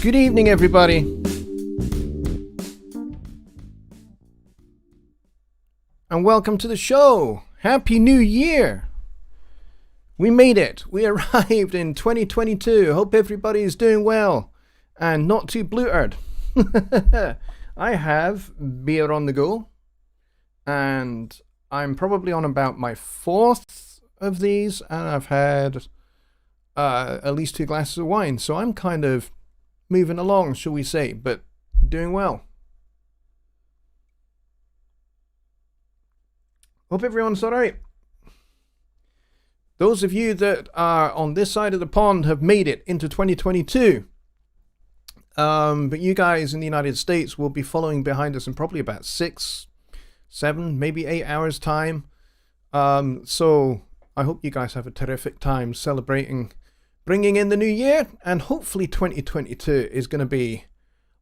Good evening, everybody. And welcome to the show. Happy New Year. We made it. We arrived in 2022. Hope everybody is doing well and not too blutered. I have beer on the go, and I'm probably on about my fourth of these, and I've had at least 2 glasses of wine, so I'm kind of moving along, shall we say, but doing well. Hope everyone's alright. Those of you that are on this side of the pond have made it into 2022. But you guys in the United States will be following behind us in probably about 6, 7, maybe 8 hours time. So I hope you guys have a terrific time celebrating bringing in the new year, and hopefully 2022 is going to be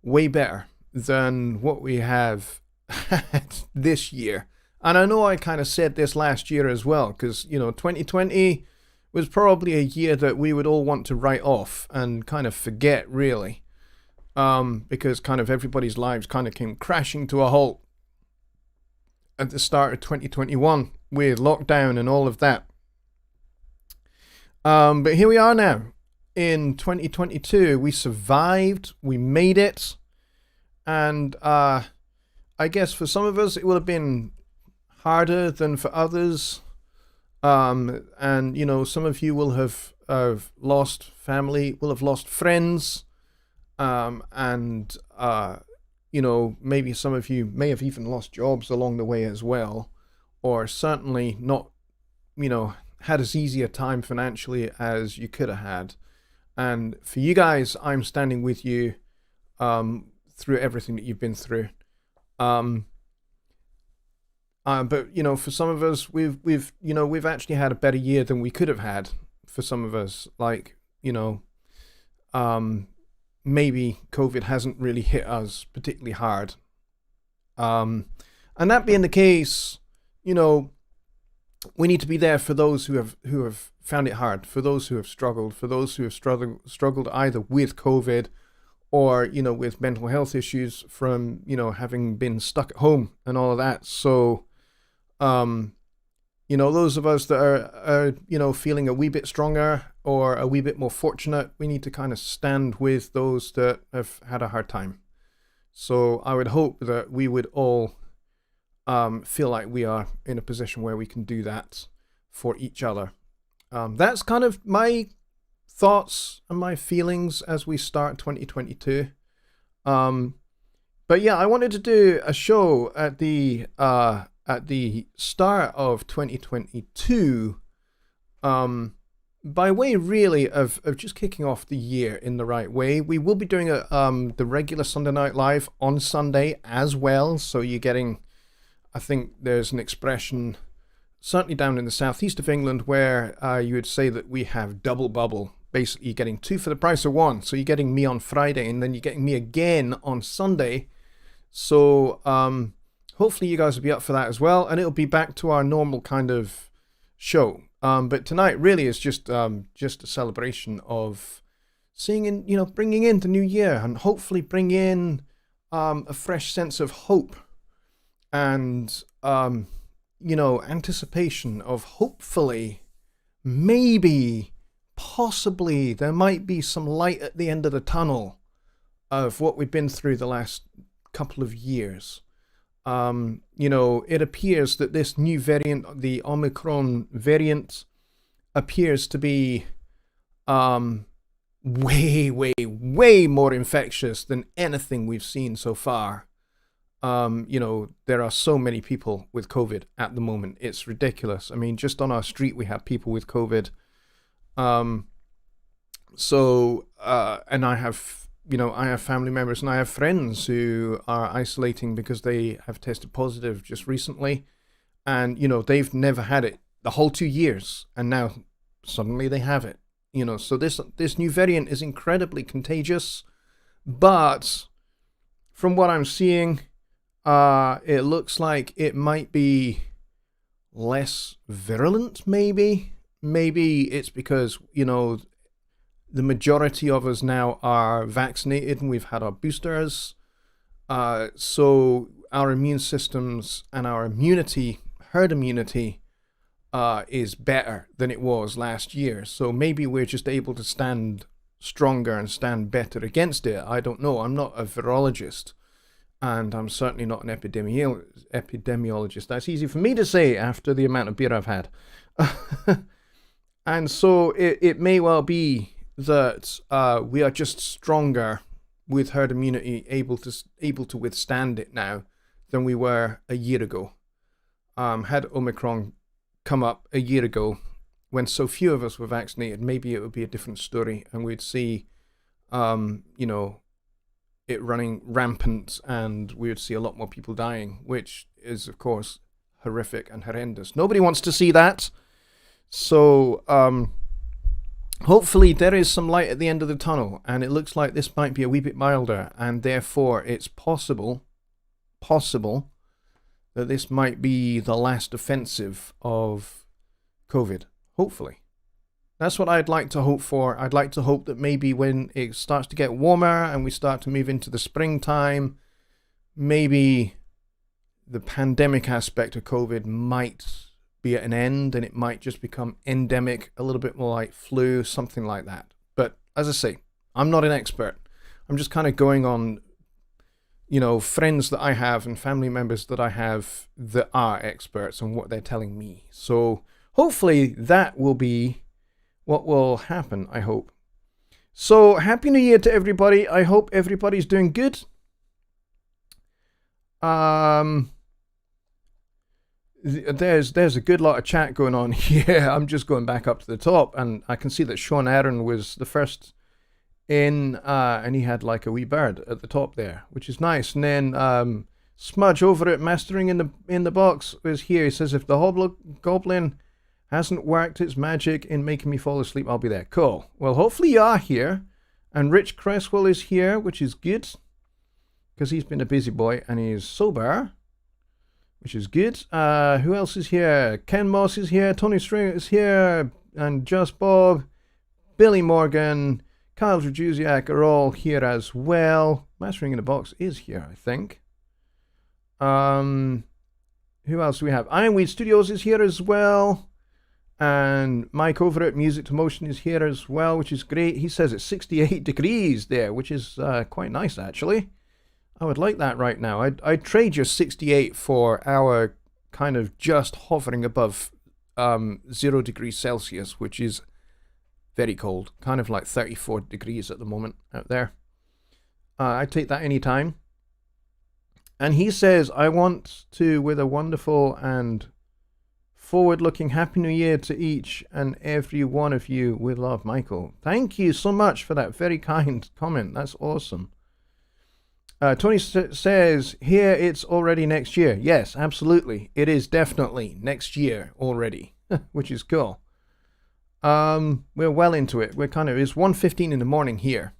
way better than what we have had this year. And I know I kind of said this last year as well, because, 2020 was probably a year that we would all want to write off and kind of forget, really. Because kind of everybody's lives kind of came crashing to a halt at the start of 2021 with lockdown and all of that. But here we are now in 2022. We survived, we made it, and I guess for some of us it would have been harder than for others. And some of you will have lost family, will have lost friends, and maybe some of you may have even lost jobs along the way as well, or certainly not, had as easy a time financially as you could have had. And for you guys, I'm standing with you through everything that you've been through. But for some of us, we've actually had a better year than we could have had. For some of us, maybe COVID hasn't really hit us particularly hard. And that being the case, we need to be there for those who have found it hard, for those who have struggled, for those who have struggled either with COVID or, with mental health issues from, having been stuck at home and all of that. So, those of us that are feeling a wee bit stronger or a wee bit more fortunate, we need to kind of stand with those that have had a hard time. So I would hope that we would all feel like we are in a position where we can do that for each other. That's kind of my thoughts and my feelings as we start 2022. But yeah, I wanted to do a show at the start of 2022, by way really of just kicking off the year in the right way. We will be doing the regular Sunday Night Live on Sunday as well, so you're getting, I think there's an expression, certainly down in the southeast of England, where you would say that we have double bubble. Basically, you're getting 2 for the price of 1. So you're getting me on Friday, and then you're getting me again on Sunday. So hopefully you guys will be up for that as well, and it'll be back to our normal kind of show. But tonight really is just a celebration of seeing in, bringing in the new year, and hopefully bring in a fresh sense of hope and anticipation of hopefully maybe, possibly, there might be some light at the end of the tunnel of what we've been through the last couple of years. It appears that this new variant, the Omicron variant, appears to be way, way, way more infectious than anything we've seen so far. There are so many people with COVID at the moment. It's ridiculous. I mean, just on our street, we have people with COVID. And I have family members and I have friends who are isolating because they have tested positive just recently. And, they've never had it the whole 2 years. And now suddenly they have it. So this new variant is incredibly contagious. But from what I'm seeing, it looks like it might be less virulent, maybe. Maybe it's because, the majority of us now are vaccinated and we've had our boosters. So our immune systems and our immunity, herd immunity, is better than it was last year. So maybe we're just able to stand stronger and stand better against it. I don't know. I'm not a virologist. And I'm certainly not an epidemiologist. That's easy for me to say after the amount of beer I've had. And so it may well be that we are just stronger with herd immunity, able to withstand it now than we were a year ago. Had Omicron come up a year ago, when so few of us were vaccinated, maybe it would be a different story, and we'd see, it running rampant, and we would see a lot more people dying, which is, of course, horrific and horrendous. Nobody wants to see that. So, hopefully there is some light at the end of the tunnel, and it looks like this might be a wee bit milder, and therefore it's possible that this might be the last offensive of COVID. Hopefully. That's what I'd like to hope for. I'd like to hope that maybe when it starts to get warmer and we start to move into the springtime, maybe the pandemic aspect of COVID might be at an end and it might just become endemic, a little bit more like flu, something like that. But as I say, I'm not an expert. I'm just kind of going on, friends that I have and family members that I have that are experts and what they're telling me. So hopefully that will be what will happen, I hope. So, Happy New Year to everybody. I hope everybody's doing good. There's a good lot of chat going on here. I'm just going back up to the top, and I can see that Sean Aaron was the first in, and he had like a wee bird at the top there, which is nice. And then Smudge over at Mastering in the Box is here. He says, if the Hobgoblin hasn't worked its magic in making me fall asleep, I'll be there. Cool. Well, hopefully you are here. And Rich Cresswell is here, which is good. Because he's been a busy boy and he's sober. Which is good. Who else is here? Ken Moss is here. Tony String is here. And Just Bob. Billy Morgan. Kyle Drjuziak are all here as well. Mastering in the Box is here, I think. Who else do we have? Ironweed Studios is here as well. And Mike over at Music to Motion is here as well, which is great. He says it's 68 degrees there, which is quite nice, actually. I would like that right now. I'd trade your 68 for our kind of just hovering above 0 degrees Celsius, which is very cold. Kind of like 34 degrees at the moment out there. I'd take that any time. And he says, I want to, with a wonderful and forward-looking Happy New Year to each and every one of you with love, Michael. Thank you so much for that very kind comment. That's awesome. Tony says, here it's already next year. Yes, absolutely. It is definitely next year already, which is cool. We're well into it. It's 1:15 in the morning here.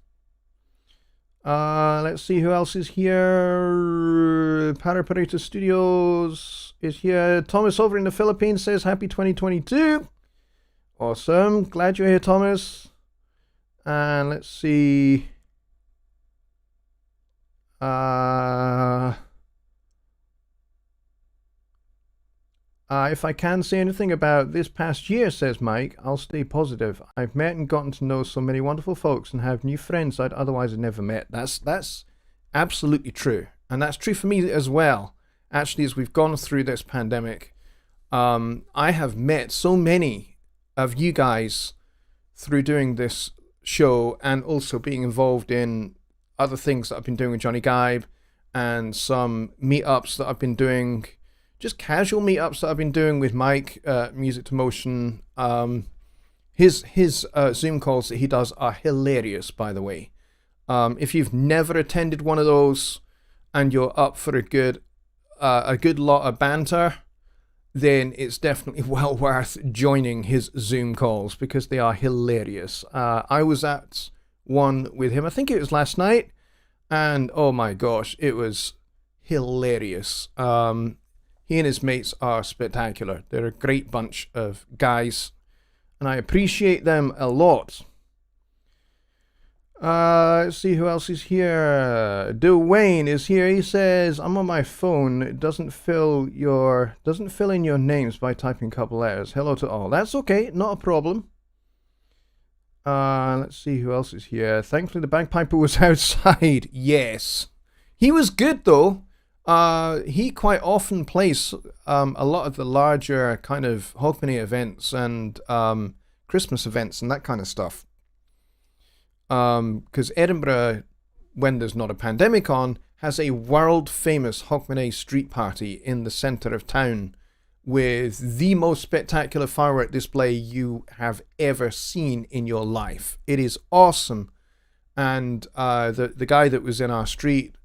Let's see who else is here. Paraparita Studios is here. Thomas over in the Philippines says happy 2022. Awesome. Glad you're here, Thomas. And let's see. If I can say anything about this past year, says Mike, I'll stay positive. I've met and gotten to know so many wonderful folks and have new friends I'd otherwise have never met. That's absolutely true. And that's true for me as well. Actually, as we've gone through this pandemic, I have met so many of you guys through doing this show and also being involved in other things that I've been doing with Johnny Gibe and some meetups that I've been doing, just casual meetups that I've been doing with Mike, Music to Motion. His Zoom calls that he does are hilarious, by the way. If you've never attended one of those and you're up for a good lot of banter, then it's definitely well worth joining his Zoom calls because they are hilarious. I was at one with him, I think it was last night, and oh my gosh, it was hilarious. He and his mates are spectacular. They're a great bunch of guys, and I appreciate them a lot. Let's see who else is here. Dwayne is here. He says, I'm on my phone. It doesn't fill in your names by typing a couple letters. Hello to all. That's okay, not a problem. Let's see who else is here. Thankfully the bagpiper was outside. Yes. He was good though. He quite often plays a lot of the larger kind of Hogmany events and Christmas events and that kind of stuff. Because Edinburgh, when there's not a pandemic on, has a world-famous Hogmanay street party in the centre of town with the most spectacular firework display you have ever seen in your life. It is awesome. And the guy that was in our street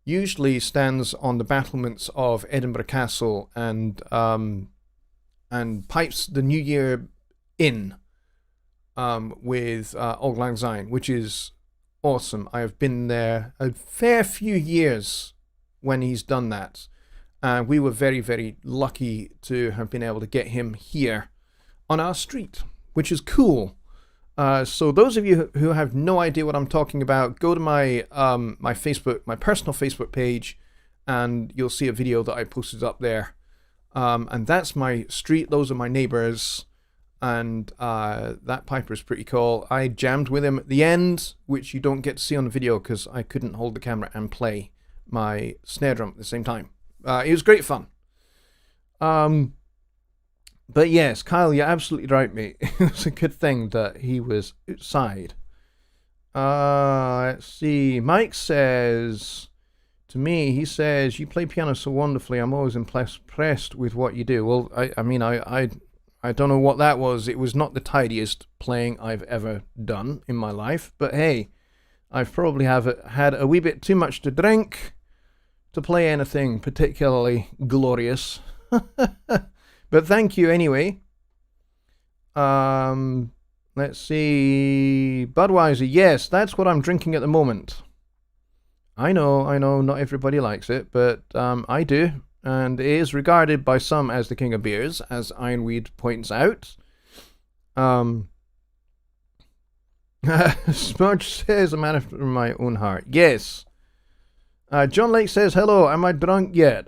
usually stands on the battlements of Edinburgh Castle and pipes the New Year in with Auld Lang Syne, which is awesome. I have been there a fair few years when he's done that. And we were very, very lucky to have been able to get him here on our street, which is cool. So those of you who have no idea what I'm talking about, go to my my personal Facebook page, and you'll see a video that I posted up there. And that's my street. Those are my neighbors. And that piper is pretty cool. I jammed with him at the end, which you don't get to see on the video because I couldn't hold the camera and play my snare drum at the same time. It was great fun. But yes, Kyle, you're absolutely right, mate. It's a good thing that he was outside. Let's see. Mike says to me, he says, you play piano so wonderfully. I'm always impressed with what you do. Well, I don't know what that was. It was not the tidiest playing I've ever done in my life. But hey, I've probably had a wee bit too much to drink to play anything particularly glorious. But thank you anyway. Let's see. Budweiser. Yes, that's what I'm drinking at the moment. I know, not everybody likes it, but I do. And it is regarded by some as the king of beers, as Ironweed points out. Smudge says, a man after my own heart. Yes. John Lake says, hello, am I drunk yet?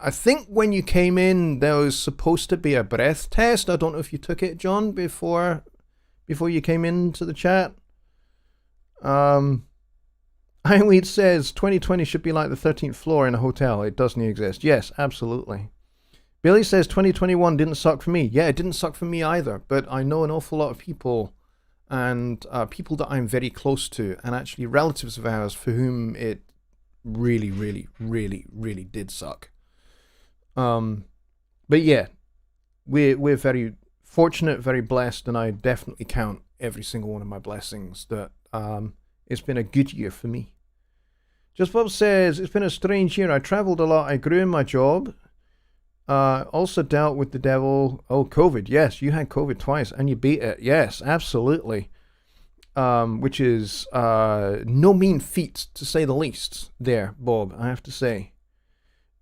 I think when you came in, there was supposed to be a breath test. I don't know if you took it, John, before you came into the chat. Ironweed says 2020 should be like the 13th floor in a hotel. It doesn't exist. Yes, absolutely. Billy says 2021 didn't suck for me. Yeah, it didn't suck for me either. But I know an awful lot of people and people that I'm very close to and actually relatives of ours for whom it really, really, really, really did suck. But yeah, we're very fortunate, very blessed, and I definitely count every single one of my blessings that it's been a good year for me. Just Bob says, it's been a strange year. I traveled a lot. I grew in my job. Also dealt with the devil. Oh, COVID. Yes, you had COVID twice and you beat it. Yes, absolutely. Which is no mean feat, to say the least there, Bob, I have to say.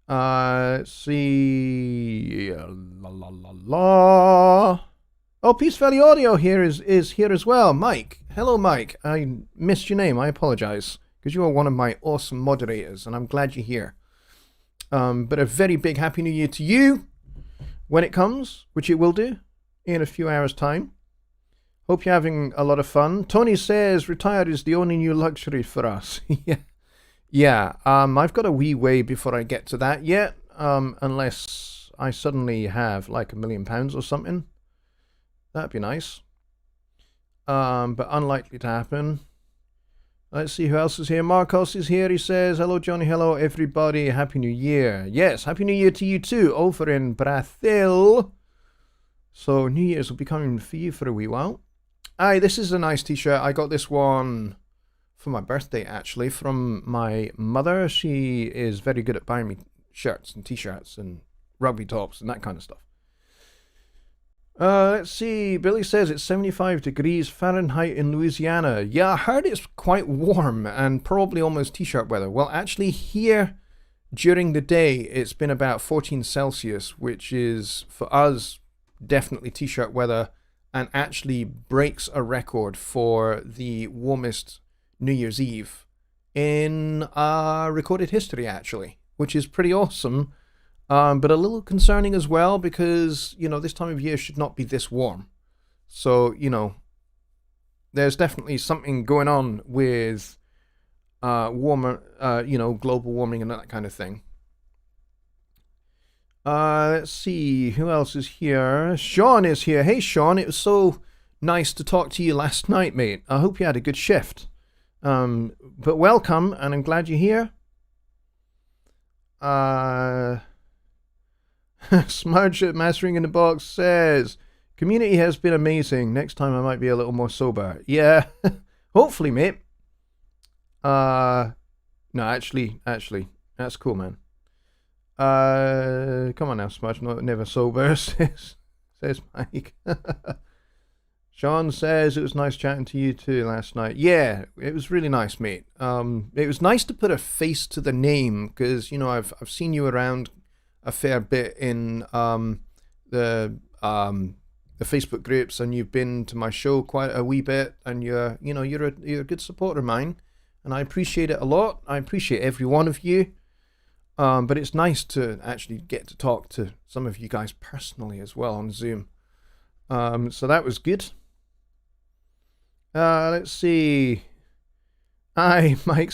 Let's see. La la la la. Oh, Peace Valley Audio here is here as well. Mike. Hello, Mike. I missed your name. I apologize. Because you are one of my awesome moderators, and I'm glad you're here. But a very big Happy New Year to you when it comes, which it will do in a few hours' time. Hope you're having a lot of fun. Tony says retired is the only new luxury for us. Yeah. I've got a wee way before I get to that yet, unless I suddenly have like £1 million or something. That'd be nice. But unlikely to happen. Let's see who else is here. Marcos is here. He says, hello, Johnny. Hello, everybody. Happy New Year. Yes, Happy New Year to you too, over in Brazil. So New Year's will be coming for you for a wee while. Aye, this is a nice t-shirt. I got this one for my birthday, actually, from my mother. She is very good at buying me shirts and t-shirts and rugby tops and that kind of stuff. Let's see. Billy says it's 75 degrees Fahrenheit in Louisiana. Yeah, I heard it's quite warm and probably almost t-shirt weather. Well, actually here during the day, it's been about 14 Celsius, which is for us definitely t-shirt weather and actually breaks a record for the warmest New Year's Eve in recorded history, actually, which is pretty awesome. But a little concerning as well because, this time of year should not be this warm. So, there's definitely something going on with warmer, global warming and that kind of thing. Let's see, who else is here? Sean is here. Hey, Sean, it was so nice to talk to you last night, mate. I hope you had a good shift. But welcome, and I'm glad you're here. Smudge at Mastering in the Box says, community has been amazing. Next time I might be a little more sober. Yeah, hopefully, mate. No, actually, that's cool, man. Come on now, Smudge. No, never sober, says Mike. Sean says it was nice chatting to you too last night. Yeah, it was really nice, mate. It was nice to put a face to the name because I've seen you around a fair bit in the Facebook groups, and you've been to my show quite a wee bit, and you're a good supporter of mine, and I appreciate it a lot. I appreciate every one of you. But it's nice to actually get to talk to some of you guys personally as well on Zoom. So that was good. Let's see. Hi, Mike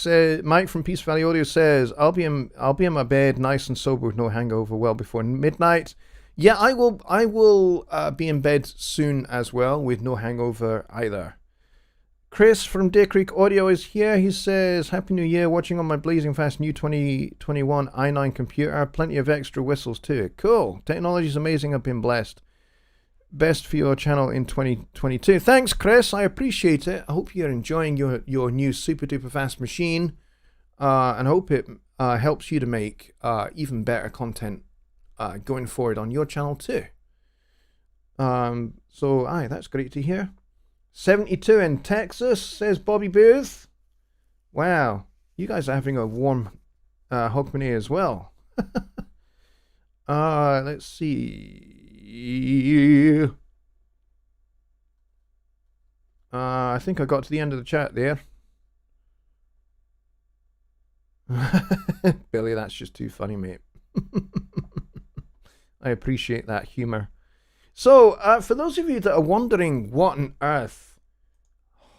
from Peace Valley Audio says, I'll be in my bed, nice and sober with no hangover, well before midnight. Yeah, I will be in bed soon as well with no hangover either. Chris from Deer Creek Audio is here. He says, Happy New Year, watching on my blazing fast new 2021 i9 computer. Plenty of extra whistles too. Cool. Technology is amazing. I've been blessed. Best for your channel in 2022. Thanks, Chris. I appreciate it. I hope you're enjoying your new super duper fast machine. And hope it helps you to make even better content going forward on your channel too. So, that's great to hear. 72 in Texas, says Bobby Booth. Wow, you guys are having a warm Hogmany as well. Let's see. I think I got to the end of the chat there. Billy, that's just too funny, mate. I appreciate that humor. So, for those of you that are wondering what on earth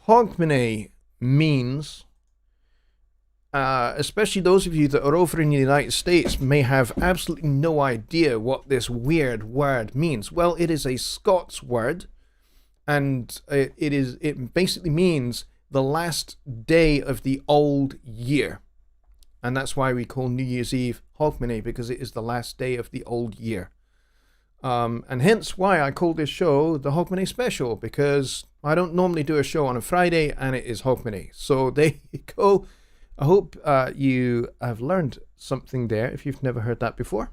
Hogmany means, especially those of you that are over in the United States may have absolutely no idea what this weird word means. Well, it is a Scots word, and it basically means the last day of the old year. And that's why we call New Year's Eve Hogmany, because it is the last day of the old year. And hence why I call this show the Hogmany Special, because I don't normally do a show on a Friday and it is Hogmany. So there you go. I hope you have learned something there if you've never heard that before.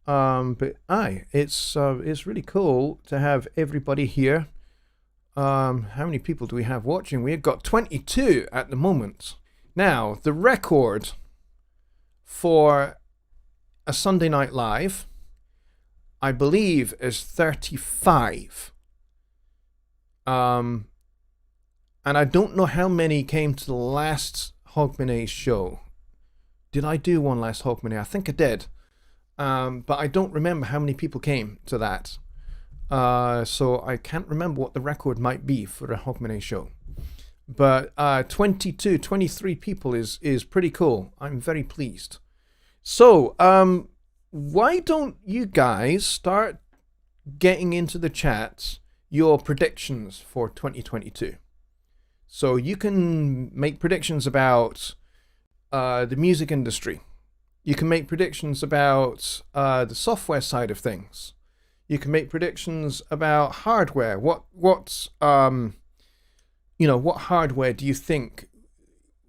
But it's really cool to have everybody here. How many people do we have watching? We've got 22 at the moment. Now, the record for a Sunday Night Live, I believe, is 35. And I don't know how many came to the last Hogmany show. Did I do one last Hogmany? I think I did. But I don't remember how many people came to that. So I can't remember what the record might be for a Hogmany show. But 23 people is pretty cool. I'm very pleased. So, why don't you guys start getting into the chats your predictions for 2022? So you can make predictions about the music industry. You can make predictions about the software side of things. You can make predictions about hardware. What hardware do you think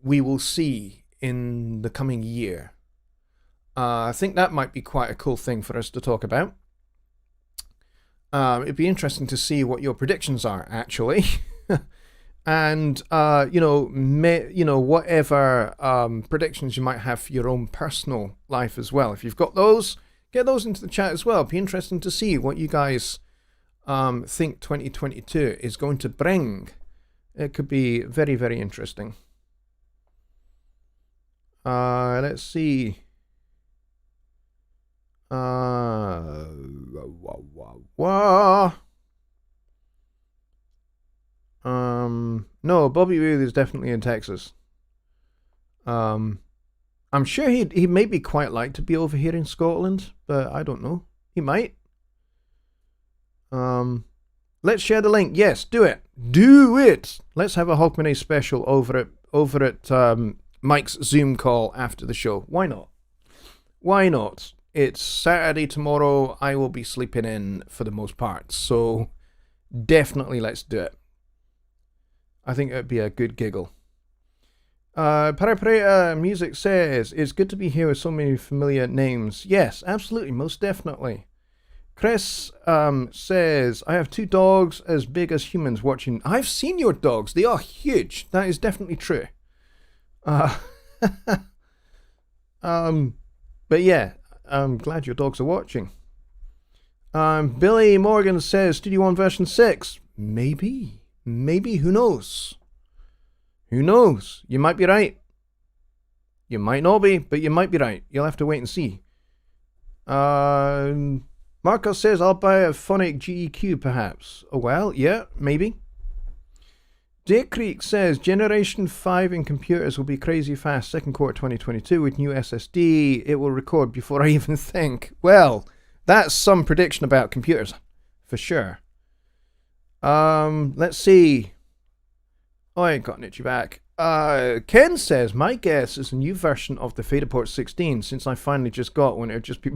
we will see in the coming year? I think that might be quite a cool thing for us to talk about. It'd be interesting to see what your predictions are, actually. And, whatever predictions you might have for your own personal life as well. If you've got those, get those into the chat as well. It'd be interesting to see what you guys think 2022 is going to bring. It could be very, very interesting. Let's see. No, Bobby Roode is definitely in Texas. I'm sure he maybe quite like to be over here in Scotland, but I don't know. He might. Let's share the link. Yes, do it. Do it. Let's have a Hogmany special over at Mike's Zoom call after the show. Why not? Why not? It's Saturday tomorrow. I will be sleeping in for the most part, so definitely let's do it. I think it'd be a good giggle. Parapareta Music says, it's good to be here with so many familiar names. Yes, absolutely, most definitely. Chris says, I have 2 dogs as big as humans watching. I've seen your dogs. They are huge. That is definitely true. But yeah, I'm glad your dogs are watching. Billy Morgan says, Studio One version 6. Maybe, who knows? Who knows? You might be right. You might not be, but you might be right. You'll have to wait and see. Marcos says, I'll buy a Phonic GEQ perhaps. Oh, well, yeah, maybe. Dick Creek says, Generation 5 in computers will be crazy fast second quarter 2022 with new SSD. It will record before I even think. Well, that's some prediction about computers, for sure. Let's see. Oh, I ain't got an itchy back. Ken says, my guess is a new version of the Faderport 16 since I finally just got one. It would just be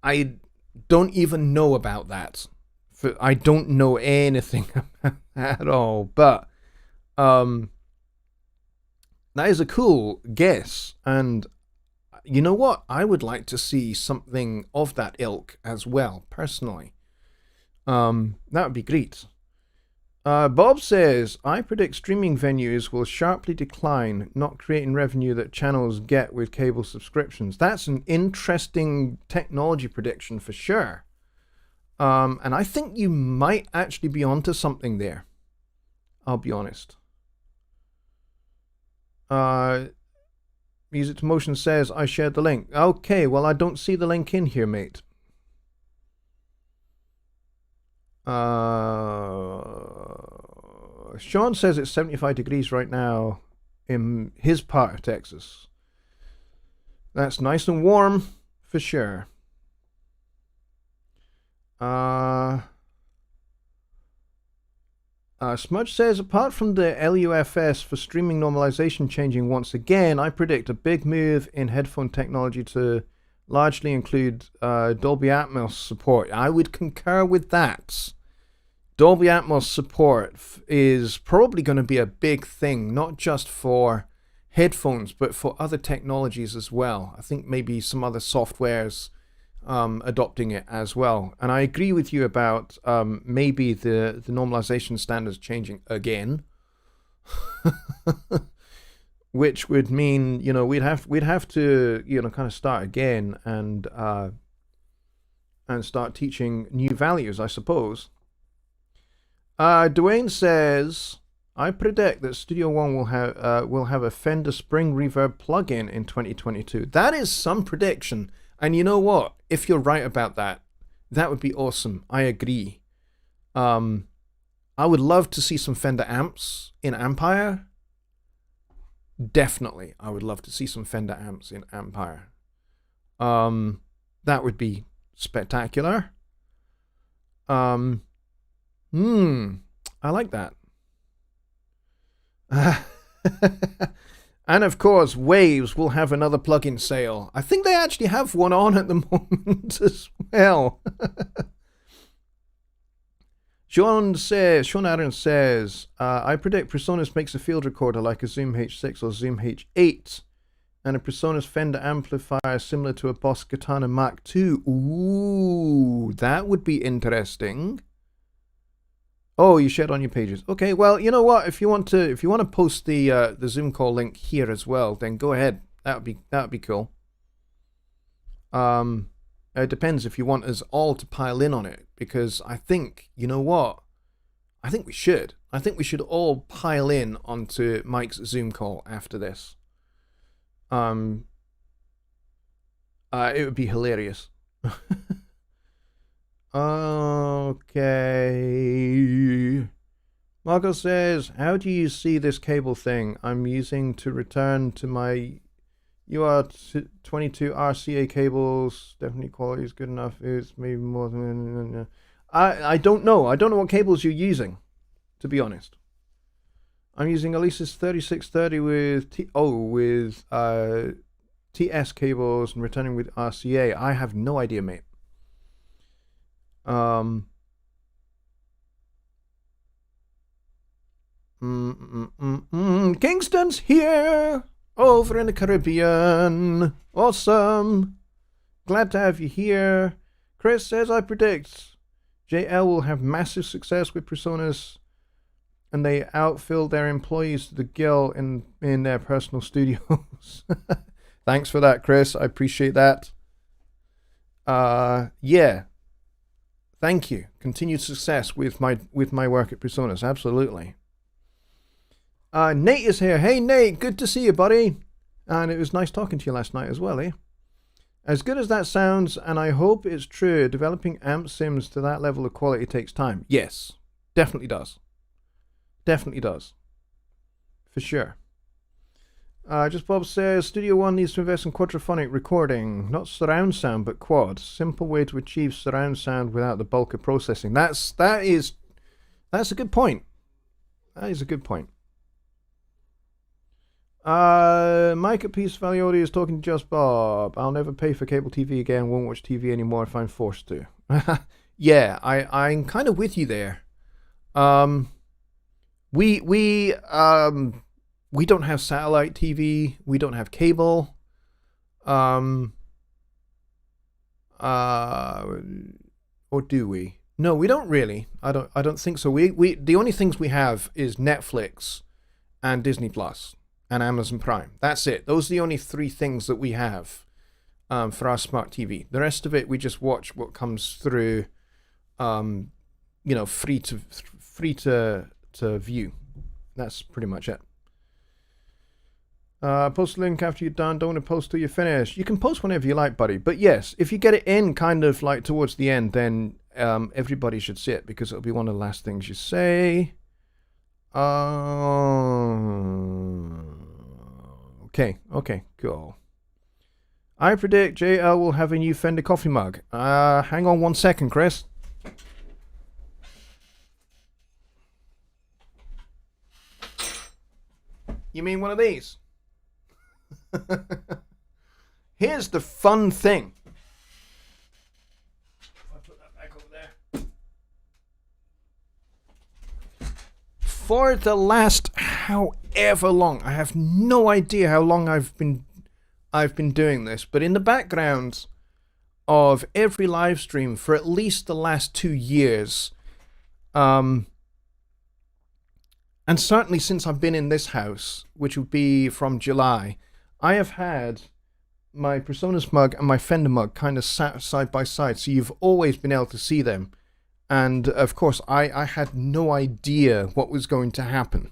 I don't even know about that. I don't know anything about that at all. But that is a cool guess. And you know what? I would like to see something of that ilk as well, personally. That would be great. Bob says, I predict streaming venues will sharply decline, not creating revenue that channels get with cable subscriptions. That's an interesting technology prediction for sure. And I think you might actually be onto something there. I'll be honest. Music to Motion says, I shared the link. Okay, well, I don't see the link in here, mate. Sean says it's 75 degrees right now in his part of Texas. That's nice and warm for sure. Smudge says, apart from the LUFS for streaming normalization changing once again, I predict a big move in headphone technology to largely include Dolby Atmos support. I would concur with that. Dolby Atmos support is probably going to be a big thing, not just for headphones, but for other technologies as well. I think maybe some other softwares adopting it as well. And I agree with you about maybe the normalization standards changing again, which would mean, you know, we'd have to, you know, kind of start again and start teaching new values, I suppose. Dwayne says, I predict that Studio One will have a Fender Spring Reverb plugin in 2022. That is some prediction. And you know what? If you're right about that, that would be awesome. I agree. I would love to see some Fender amps in Empire. Definitely, I would love to see some Fender amps in Empire. That would be spectacular. I like that. And of course, Waves will have another plugin sale. I think they actually have one on at the moment as well. Sean Aaron says, I predict Presonus makes a field recorder like a Zoom H6 or Zoom H8 and a Presonus Fender amplifier similar to a Boss Katana Mark II. Ooh, that would be interesting. Oh, you shared on your pages. Okay, well, you know what? If you want to post the Zoom call link here as well, then go ahead. That would be cool. It depends if you want us all to pile in on it, because I think, you know what? I think we should. I think we should all pile in onto Mike's Zoom call after this. It would be hilarious. Okay. Marco says, how do you see this cable thing I'm using to return to my UR22 RCA cables? Definitely quality is good enough. It's maybe more than... I don't know. I don't know what cables you're using, to be honest. I'm using Elisa's 3630 with TS cables and returning with RCA. I have no idea, mate. Kingston's here over in the Caribbean. Awesome. Glad to have you here. Chris says, I predict JL will have massive success with Presonus and they outfill their employees to the gill in their personal studios. Thanks for that, Chris. I appreciate that. Yeah. Thank you. Continued success with my work at Presonus. Absolutely. Nate is here. Hey, Nate. Good to see you, buddy. And it was nice talking to you last night as well, eh? As good as that sounds, and I hope it's true, developing amp sims to that level of quality takes time. Yes. Definitely does. Definitely does. For sure. Just Bob says, Studio One needs to invest in quadraphonic recording, not surround sound, but quad. Simple way to achieve surround sound without the bulk of processing. That's a good point. That is a good point. Mike at Peace Valley Audio is talking to Just Bob. I'll never pay for cable TV again. Won't watch TV anymore if I'm forced to. Yeah, I'm kind of with you there. We don't have satellite TV. We don't have cable. Or do we? No, we don't really. I don't think so. The only things we have is Netflix and Disney Plus and Amazon Prime. That's it. Those are the only three things that we have for our smart TV. The rest of it, we just watch what comes through, free to view. That's pretty much it. Post a link after you're done. Don't want to post till you're finished. You can post whenever you like, buddy. But yes, if you get it in kind of like towards the end, then everybody should see it because it'll be one of the last things you say. Okay, cool. I predict JL will have a new Fender coffee mug. Hang on 1 second, Chris. You mean one of these? Here's the fun thing. I'll put that back over there. For the last however long, I have no idea how long I've been doing this, but in the background of every live stream for at least the last 2 years, and certainly since I've been in this house, which would be from July, I have had my Presonus mug and my Fender mug kind of sat side by side, so you've always been able to see them And of course, I had no idea what was going to happen.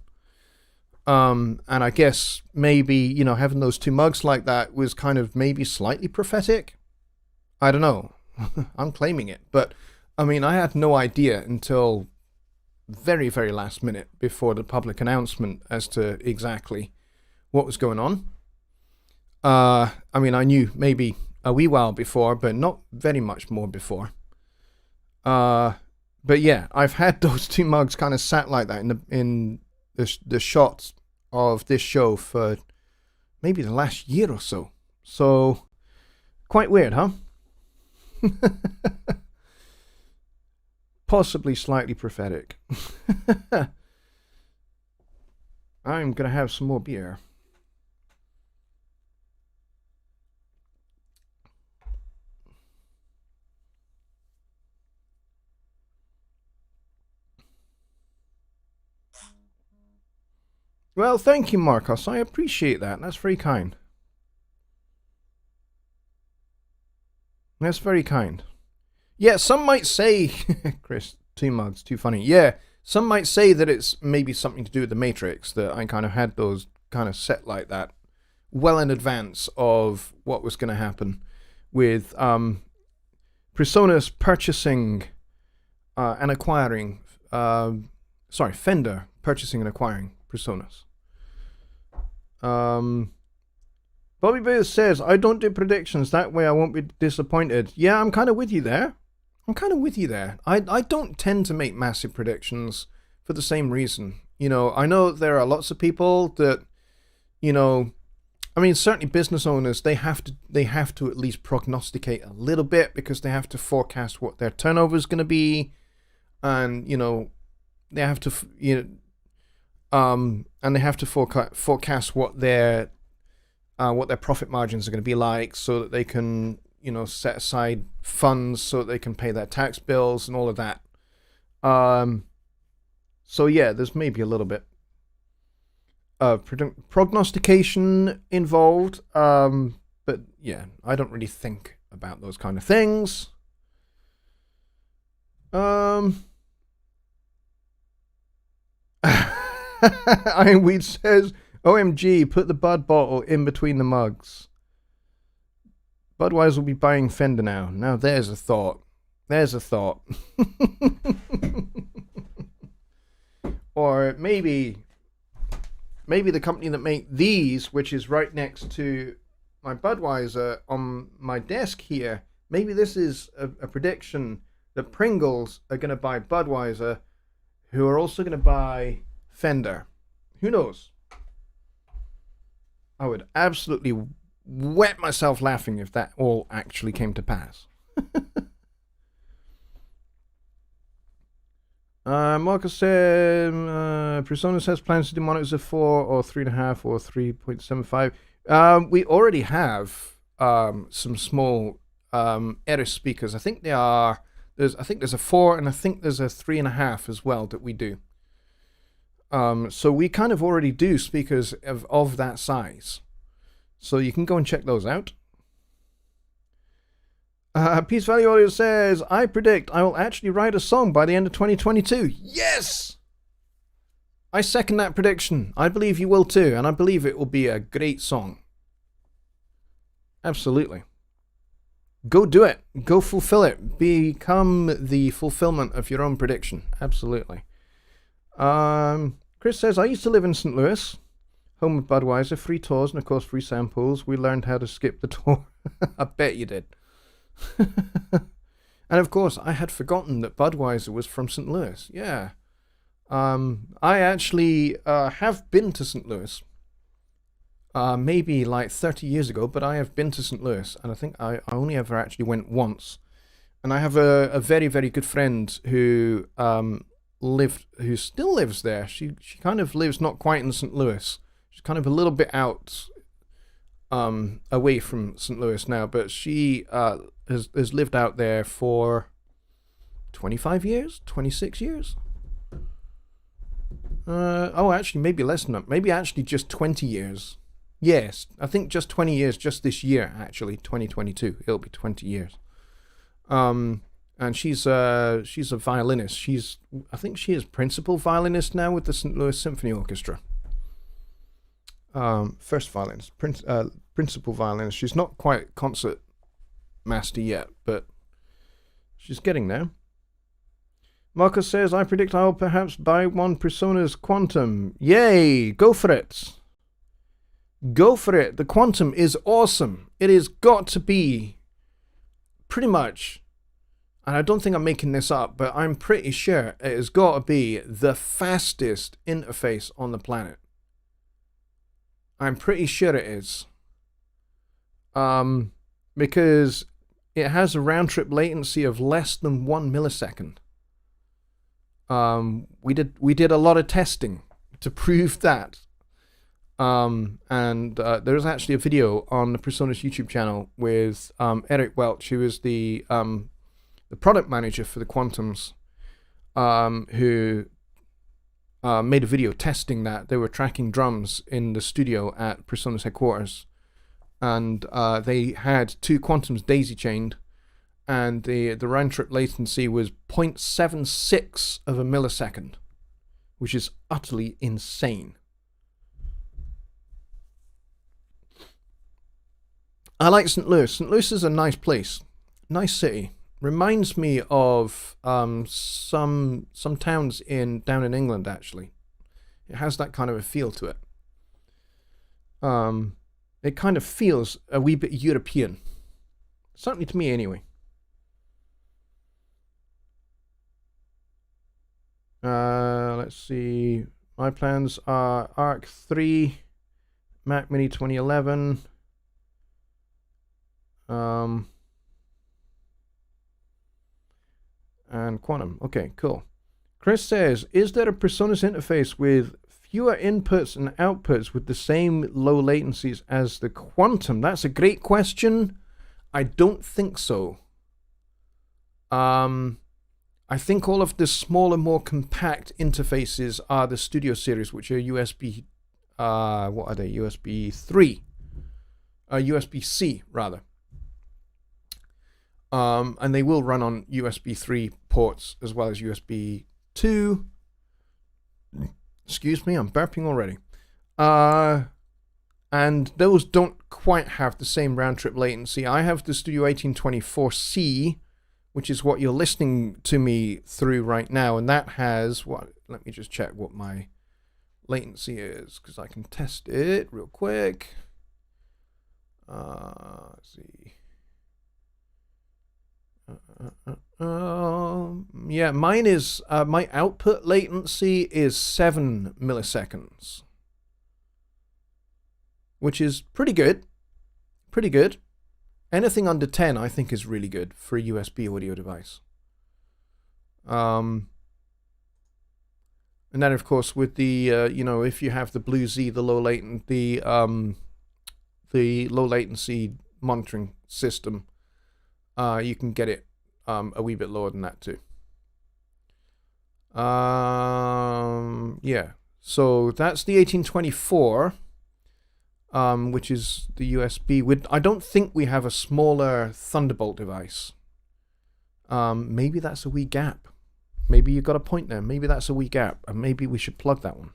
And I guess maybe, you know, having those two mugs like that was kind of maybe slightly prophetic. I don't know. I'm claiming it. But, I mean, I had no idea until very, very last minute before the public announcement as to exactly what was going on. I mean, I knew maybe a wee while before, but not very much more before. But yeah, I've had those two mugs kind of sat like that in the shots of this show for maybe the last year or so. So, quite weird, huh? Possibly slightly prophetic. I'm going to have some more beer. Well, thank you, Marcos. I appreciate that. That's very kind. That's very kind. Yeah, some might say, Chris, two mugs, too funny. Yeah, some might say that it's maybe something to do with the Matrix, that I kind of had those kind of set like that well in advance of what was going to happen with Presonus purchasing and acquiring, Fender purchasing and acquiring Presonus. Bobby Booth says, I don't do predictions, that way I won't be disappointed. Yeah, I'm kind of with you there. I don't tend to make massive predictions for the same reason. You know, I know there are lots of people that, you know, I mean, certainly business owners, they have to at least prognosticate a little bit because they have to forecast what their turnover is going to be, and you know, they have to, and they have to forecast what their profit margins are going to be like, so that they can, you know, set aside funds so that they can pay their tax bills and all of that. So yeah, there's maybe a little bit of prognostication involved. But yeah, I don't really think about those kind of things. Ironweed says, OMG, put the Bud bottle in between the mugs. Budweiser will be buying Fender now. Now there's a thought. Or maybe the company that make these, which is right next to my Budweiser on my desk here, maybe this is a prediction that Pringles are going to buy Budweiser, who are also going to buy Fender. Who knows? I would absolutely wet myself laughing if that all actually came to pass. Marcus said, Presonus has plans to do monitors of 4 or 3.5 or 3.75. We already have some small Eris speakers. I think there's a 4 and I think there's a 3.5 as well that we do. So we kind of already do speakers of that size. So you can go and check those out. Peace Valley Audio says, I predict I will actually write a song by the end of 2022. Yes! I second that prediction. I believe you will too, and I believe it will be a great song. Absolutely. Go do it. Go fulfill it. Become the fulfillment of your own prediction. Absolutely. Chris says, I used to live in St. Louis, home of Budweiser, free tours and of course free samples. We learned how to skip the tour. I bet you did. And of course, I had forgotten that Budweiser was from St. Louis. Yeah. I actually have been to St. Louis. Maybe like 30 years ago, but I have been to St. Louis, and I think I only ever actually went once. And I have a very, very good friend who who still lives there. She kind of lives not quite in St. Louis. She's kind of a little bit out away from St. Louis now, but she has lived out there for 25 years, 26 years. Actually, maybe less than that. Maybe actually just 20 years. Yes, I think just 20 years, just this year, actually, 2022. It'll be 20 years. and she's a violinist. I think she is principal violinist now with the St. Louis Symphony Orchestra. First violinist, principal violinist. She's not quite concert master yet, but she's getting there. Marcus says, I predict I'll perhaps buy one Presonus Quantum. Yay! Go for it. Go for it. The Quantum is awesome. It has got to be pretty much, and I don't think I'm making this up, but I'm pretty sure it has got to be the fastest interface on the planet. I'm pretty sure it is. Because it has a round-trip latency of less than 1 millisecond. We did a lot of testing to prove that. And there's actually a video on the Presonus YouTube channel with Eric Welch, who is the product manager for the Quantums, who made a video testing that. They were tracking drums in the studio at Presonus headquarters, and they had 2 Quantums daisy-chained, and the round-trip latency was 0.76 of a millisecond, which is utterly insane. I like St. Louis. St. Louis is a nice place, nice city. Reminds me of some towns down in England, actually. It has that kind of a feel to it. It kind of feels a wee bit European. Certainly to me, anyway. Let's see. My plans are Arc 3, Mac Mini 2011. And Quantum. Okay, cool. Chris says, is there a Presonus interface with fewer inputs and outputs with the same low latencies as the Quantum? That's a great question. I don't think so. I think all of the smaller, more compact interfaces are the Studio series, which are USB, what are they? USB 3. USB-C, rather. And they will run on USB 3 ports as well as USB 2. Excuse me, I'm burping already. And those don't quite have the same round-trip latency. I have the Studio 1824C, which is what you're listening to me through right now, and that has what? Let me just check what my latency is, because I can test it real quick. Let's see. Yeah, mine is my output latency is 7 milliseconds, which is pretty good. Pretty good. Anything under 10, I think, is really good for a USB audio device. And then, of course, with the if you have the Blue Z, the low latency monitoring system, you can get it a wee bit lower than that too. Yeah, so that's the 1824, which is the USB. I don't think we have a smaller Thunderbolt device. Maybe that's a wee gap. Maybe you got a point there. Maybe that's a wee gap, and maybe we should plug that one.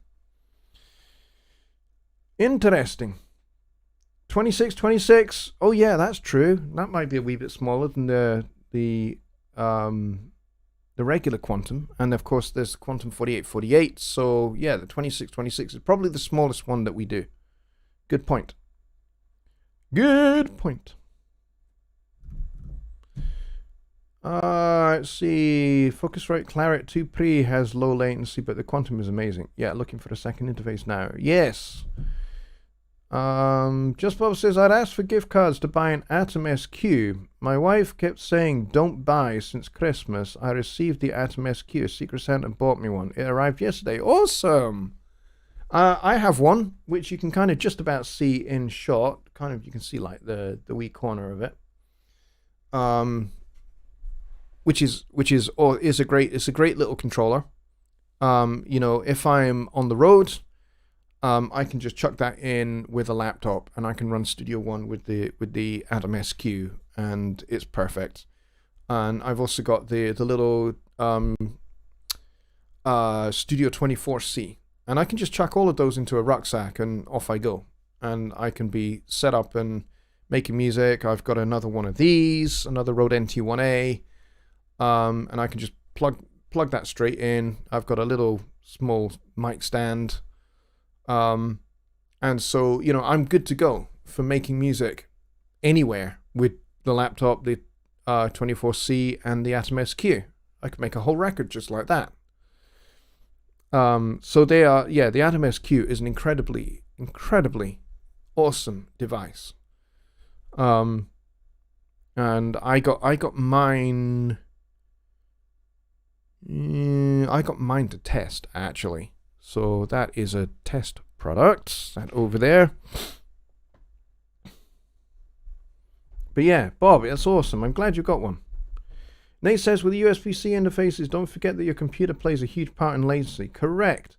Interesting. 2626. Oh yeah, that's true. That might be a wee bit smaller than the regular Quantum, and of course there's Quantum 4848. So yeah, the 2626 is probably the smallest one that we do. Good point. Good point. Let's see. Focusrite Claret 2 Pre has low latency, but the Quantum is amazing. Yeah, looking for a second interface now. Yes. Just Bob says, I'd asked for gift cards to buy an Atom SQ. My wife kept saying don't buy since Christmas. I received the Atom SQ. Secret Santa bought me one. It arrived yesterday. Awesome. I have one, which you can kind of just about see in shot. Kind of, you can see like the wee corner of it. Which is a great little controller. If I'm on the road, I can just chuck that in with a laptop, and I can run Studio One with the Atom SQ, and it's perfect. And I've also got the little Studio 24C. And I can just chuck all of those into a rucksack and off I go. And I can be set up and making music. I've got another one of these, another Rode NT1A. And I can just plug that straight in. I've got a little small mic stand. And so, you know, I'm good to go for making music anywhere with the laptop, the 24C and the Atom SQ. I could make a whole record just like that. So they are, yeah, the Atom SQ is an incredibly awesome device. And I got mine. I got mine to test actually. So that is a test product. That over there. But yeah, Bob, that's awesome. I'm glad you got one. Nate says, with the USB-C interfaces, don't forget that your computer plays a huge part in latency. Correct.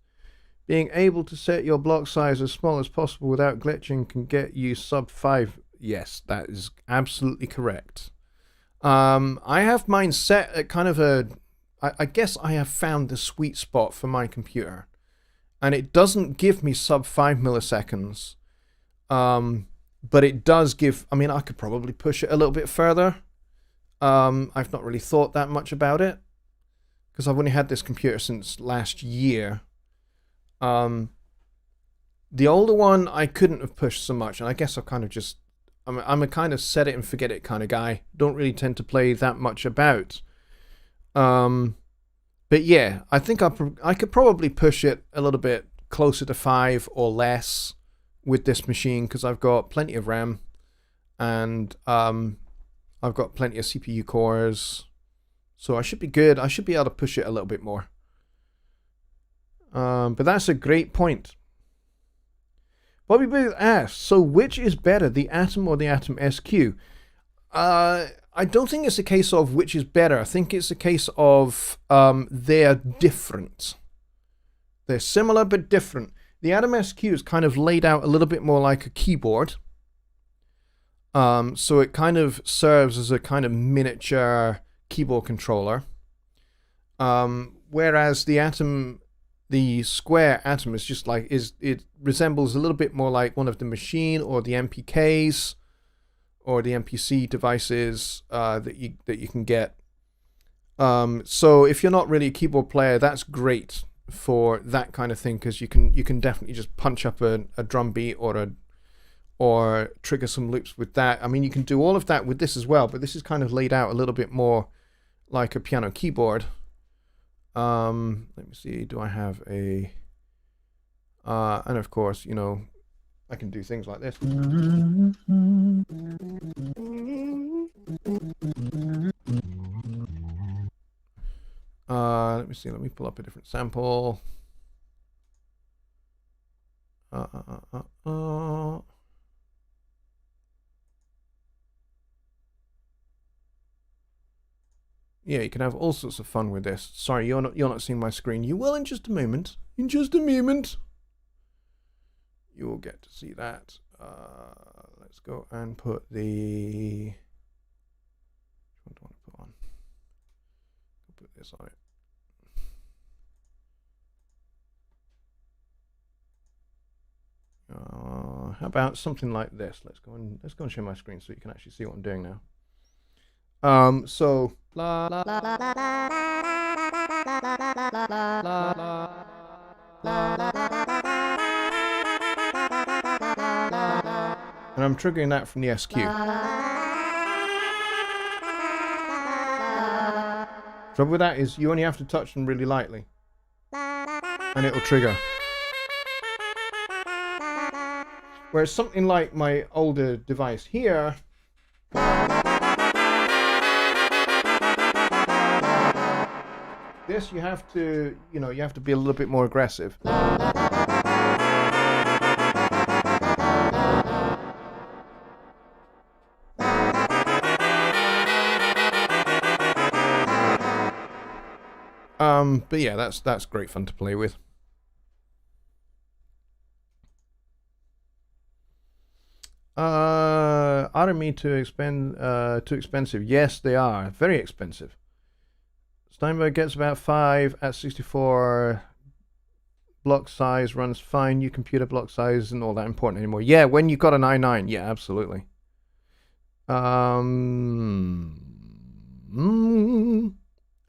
Being able to set your block size as small as possible without glitching can get you sub 5. Yes, that is absolutely correct. I have mine set at kind of a... I guess I have found the sweet spot for my computer. And it doesn't give me sub 5 milliseconds. But it does give... I mean, I could probably push it a little bit further. I've not really thought that much about it. Because I've only had this computer since last year. The older one, I couldn't have pushed so much. And I guess I've kind of just... I'm a kind of set it and forget it kind of guy. Don't really tend to play that much about. But yeah, I think I could probably push it a little bit closer to 5 or less with this machine, because I've got plenty of RAM and I've got plenty of CPU cores, so I should be good. I should be able to push it a little bit more. But that's a great point. Bobby Booth asks, so which is better, the Atom or the Atom SQ? I don't think it's a case of which is better. I think it's a case of they're different. They're similar but different. The Atom SQ is kind of laid out a little bit more like a keyboard. So it kind of serves as a kind of miniature keyboard controller. Whereas the Atom, the square Atom is just like, it resembles a little bit more like one of the machine or the MPKs or the MPC devices that you can get. So if you're not really a keyboard player, that's great for that kind of thing, because you can definitely just punch up a drum beat or trigger some loops with that. I mean, you can do all of that with this as well, but this is kind of laid out a little bit more like a piano keyboard. Let me see, do I have a and of course, you know, I can do things like this. Let me see, let me pull up a different sample. Yeah, you can have all sorts of fun with this. Sorry, you're not seeing my screen. You will in just a moment. In just a moment. You will get to see that. Let's go and put the... What do I want to put on? I'll put this on it. How about something like this? Let's go and share my screen so you can actually see what I'm doing now. So la la la la la la la, and I'm triggering that from the SQ. Trouble with that is you only have to touch them really lightly, and it'll trigger. Whereas something like my older device here, this you have to, you have to be a little bit more aggressive. But yeah, that's great fun to play with. Army too expensive? Yes, they are. Very expensive. Steinberg gets about 5 at 64. Block size runs fine. New computer block size isn't all that important anymore. Yeah, when you've got an i9. Yeah, absolutely.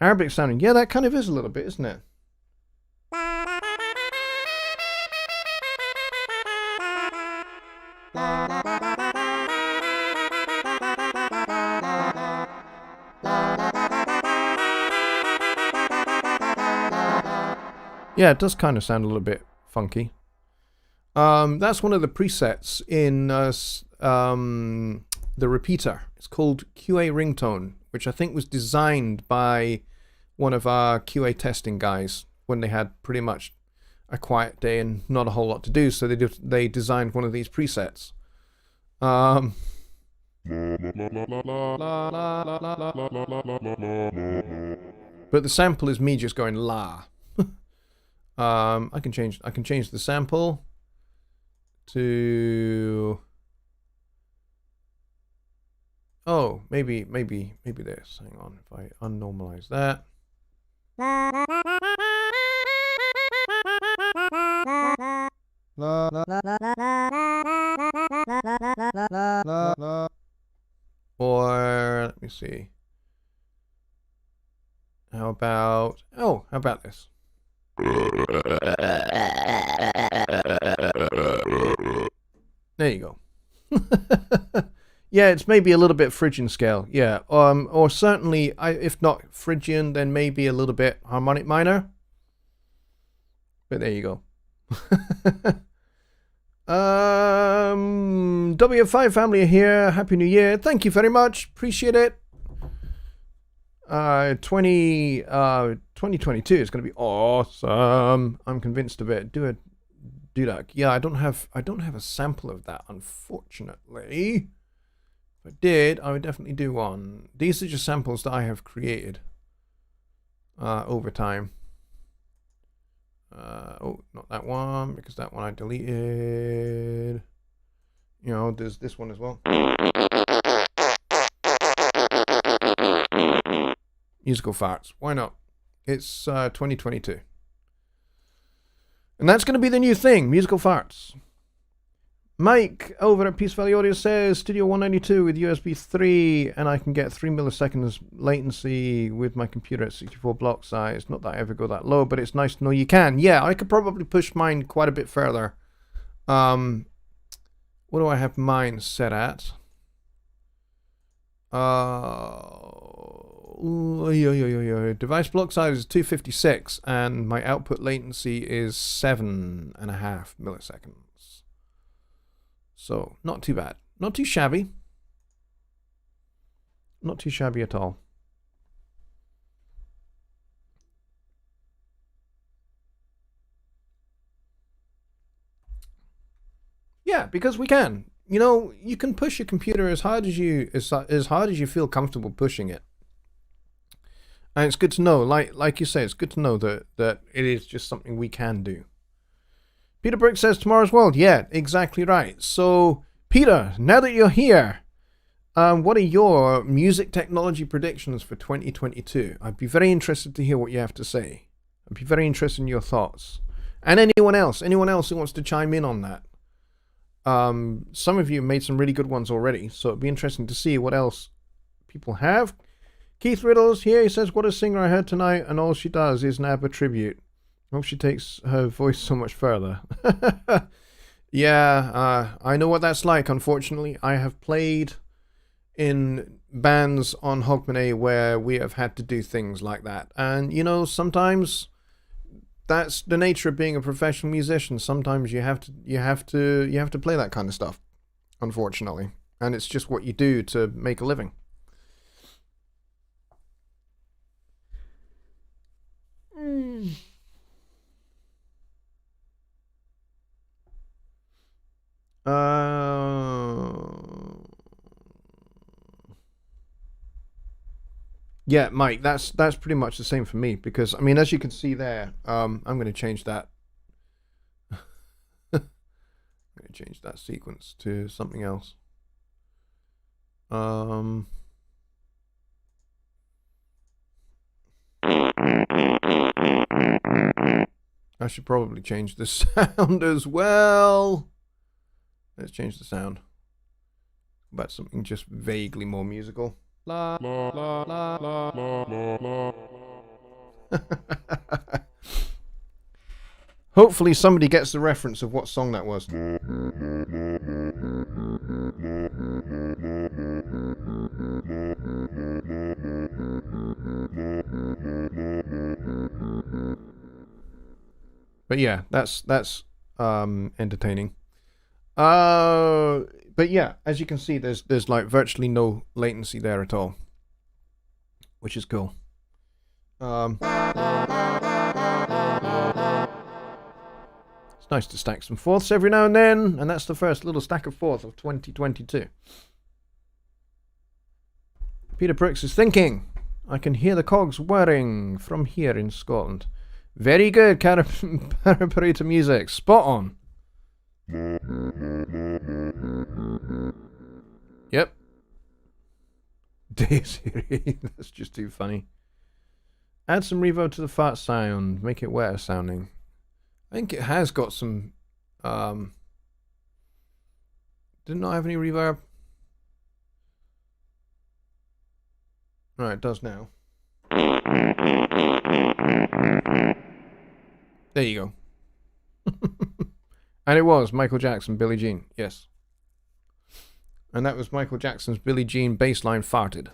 Arabic sounding. Yeah, that kind of is a little bit, isn't it? Yeah, it does kind of sound a little bit funky. That's one of the presets in the repeater. It's called QA ringtone, which I think was designed by one of our QA testing guys when they had pretty much a quiet day and not a whole lot to do, so they designed one of these presets. But the sample is me just going la. I can change the sample to, oh, maybe this. Hang on, if I unnormalize that. Or let me see. How about this? There you go. Yeah, it's maybe a little bit Phrygian scale. Yeah, or certainly, if not Phrygian, then maybe a little bit harmonic minor. But there you go. W5 family here. Happy New Year. Thank you very much. Appreciate it. 2022 is going to be awesome. I'm convinced of it. Do that. Yeah, I don't have a sample of that, unfortunately. If I did, I would definitely do one. These are just samples that I have created over time. Oh, not that one, because that one I deleted. You know, there's this one as well. Musical farts. Why not? It's 2022. And that's going to be the new thing, musical farts. Mike over at Peace Valley Audio says Studio 192 with USB 3, and I can get 3 milliseconds latency with my computer at 64 block size. Not that I ever go that low, but it's nice to know you can. Yeah, I could probably push mine quite a bit further. What do I have mine set at? Device block size is 256, and my output latency is 7.5 milliseconds. So, not too bad. Not too shabby. Not too shabby at all. Yeah, because we can. You know, you can push your computer as hard as you feel comfortable pushing it. And it's good to know, like you say, it's good to know that it is just something we can do. Peter Brick says Tomorrow's World. Yeah, exactly right. So, Peter, now that you're here, what are your music technology predictions for 2022? I'd be very interested to hear what you have to say. I'd be very interested in your thoughts. And anyone else who wants to chime in on that. Some of you made some really good ones already, so it'd be interesting to see what else people have. Keith Riddle's here. He says, what a singer I heard tonight, and all she does is an ABBA tribute. I hope she takes her voice so much further. Yeah, I know what that's like, unfortunately. I have played in bands on Hogmany where we have had to do things like that. And, you know, sometimes that's the nature of being a professional musician. Sometimes you have to play that kind of stuff, unfortunately. And it's just what you do to make a living. Yeah, Mike, that's pretty much the same for me, because I mean, as you can see there, I'm going to change that. I'm going to change that sequence to something else. I should probably change the sound as well. Let's change the sound. About something just vaguely more musical. La la la la la la. Hopefully somebody gets the reference of what song that was. But yeah, that's entertaining. But yeah, as you can see, there's like virtually no latency there at all, which is cool. It's nice to stack some fourths every now and then, and that's the first little stack of fourth of 2022. Peter Brooks is thinking, I can hear the cogs whirring from here in Scotland. Very good, Paraparita music. Spot on. Yep. Daisy, that's just too funny. Add some reverb to the fart sound. Make it wetter sounding. I think it has got some... did not have any reverb. Right, it does now. There you go. And it was Michael Jackson, Billie Jean. Yes. And that was Michael Jackson's Billie Jean bassline farted.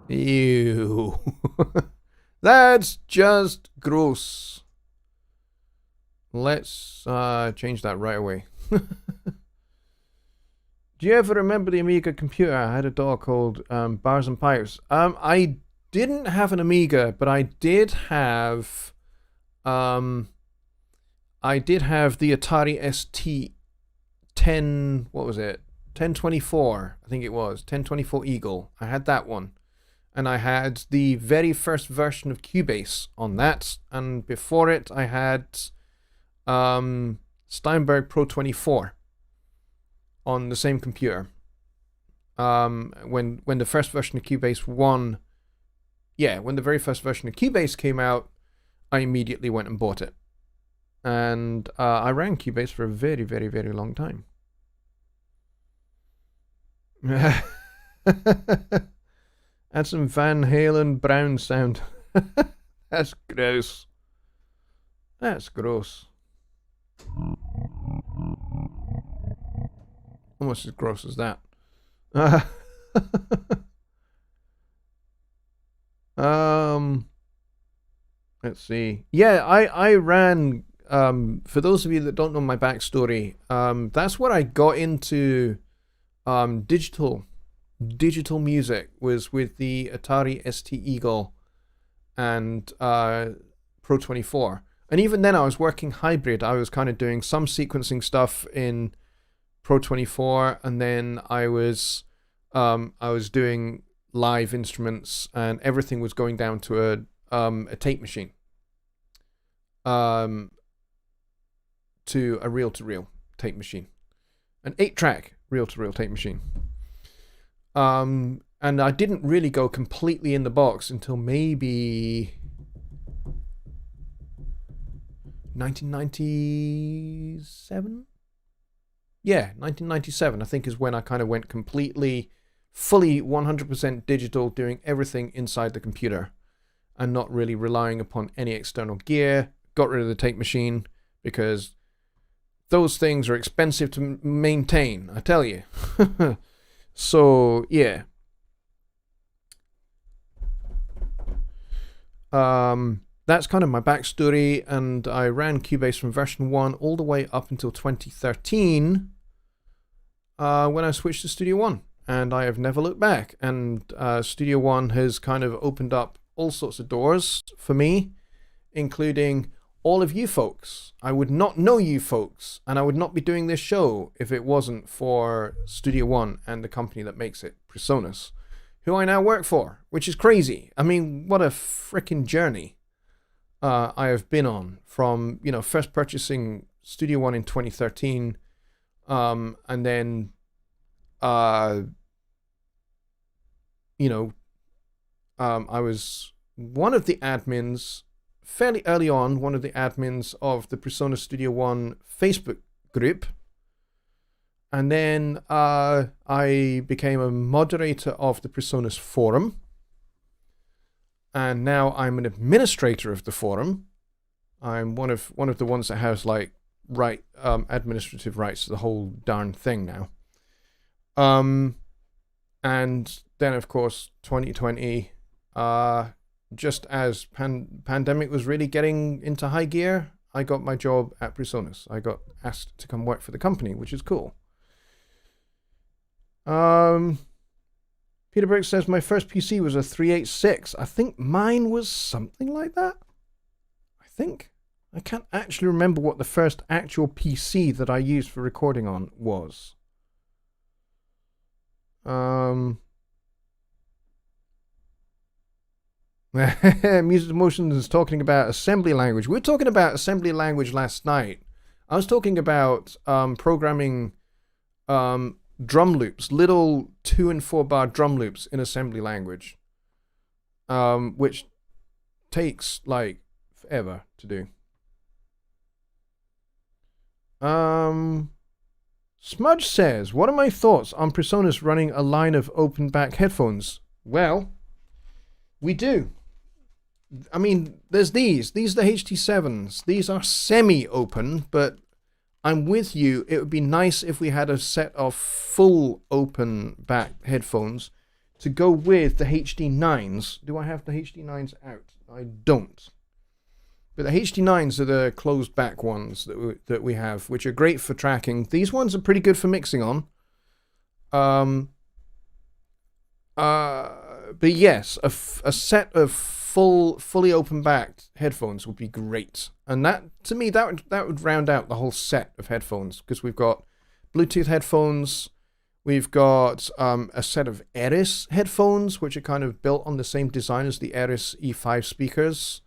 Ew. That's just gross. Let's change that right away. Do you ever remember the Amiga computer? I had a doll called Bars and Pipes. I didn't have an Amiga, but I did have the Atari ST 10, what was it? 1024, I think it was. 1024 Eagle. I had that one. And I had the very first version of Cubase on that. And before it, I had Steinberg Pro 24 on the same computer. When the first version of Cubase when the very first version of Cubase came out, I immediately went and bought it. And I ran Cubase for a very, very, very long time. Add some Van Halen Brown sound. That's gross. That's gross. Almost as gross as that. Let's see. Yeah, I ran, for those of you that don't know my backstory, that's where I got into digital music, was with the Atari ST Eagle and Pro 24. And even then I was working hybrid. I was kind of doing some sequencing stuff in Pro 24, and then I was doing live instruments, and everything was going down to a tape machine, to a reel-to-reel tape machine, an 8-track reel-to-reel tape machine. And I didn't really go completely in the box until maybe 1997. Yeah, 1997, I think, is when I kind of went completely, fully 100% digital, doing everything inside the computer and not really relying upon any external gear. Got rid of the tape machine because those things are expensive to maintain, I tell you. So, yeah. That's kind of my backstory, and I ran Cubase from version 1 all the way up until 2013, when I switched to Studio One, and I have never looked back. And Studio One has kind of opened up all sorts of doors for me, including all of you folks. I would not know you folks, and I would not be doing this show if it wasn't for Studio One and the company that makes it, Presonus, who I now work for, which is crazy. I mean, what a freaking journey I have been on from, first purchasing Studio One in 2013, and then I was one of the admins, fairly early on, one of the admins of the Presonus Studio One Facebook group. And then I became a moderator of the Presonus forum. And now I'm an administrator of the forum. I'm one of the ones that has administrative rights to the whole darn thing now. And then of course 2020, just as pandemic was really getting into high gear, I got my job at Presonus. I got asked to come work for the company, which is cool. Peter Brooks says my first PC was a 386. I think mine was something like that. I can't actually remember what the first actual PC that I used for recording on was. Music Emotions is talking about assembly language. We were talking about assembly language last night. I was talking about programming drum loops, little 2 and 4 bar drum loops in assembly language, which takes like forever to do. Smudge says, what are my thoughts on Presonus running a line of open back headphones? Well, we do. I mean, there's these are the HT7s. These are semi-open, but I'm with you. It would be nice if we had a set of full open back headphones to go with the HD9s. Do I have the HD9s out? I don't. But the HD9s are the closed back ones that we have, which are great for tracking. These ones are pretty good for mixing on. But yes, a set of fully open backed headphones would be great. And that, to me, that would round out the whole set of headphones, because we've got Bluetooth headphones, we've got a set of Eris headphones, which are kind of built on the same design as the Eris E5 speakers,